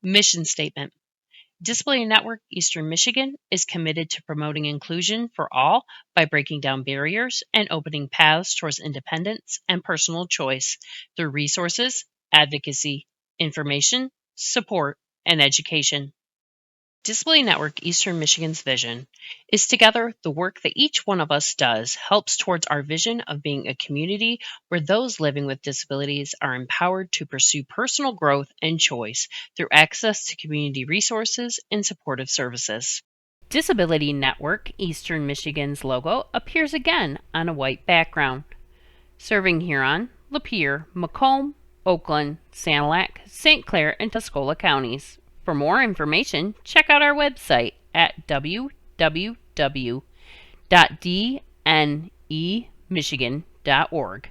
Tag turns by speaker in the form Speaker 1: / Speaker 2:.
Speaker 1: Mission Statement. Disability Network Eastern Michigan is committed to promoting inclusion for all by breaking down barriers and opening paths towards independence and personal choice through resources, advocacy, information, support, and education. Disability Network Eastern Michigan's vision is together the work that each one of us does helps towards our vision of being a community where those living with disabilities are empowered to pursue personal growth and choice through access to community resources and supportive services. Disability Network Eastern Michigan's logo appears again on a white background, serving Huron, Lapeer, Macomb, Oakland, Sanilac, St. Clair, and Tuscola counties. For more information, check out our website at www.dnemichigan.org.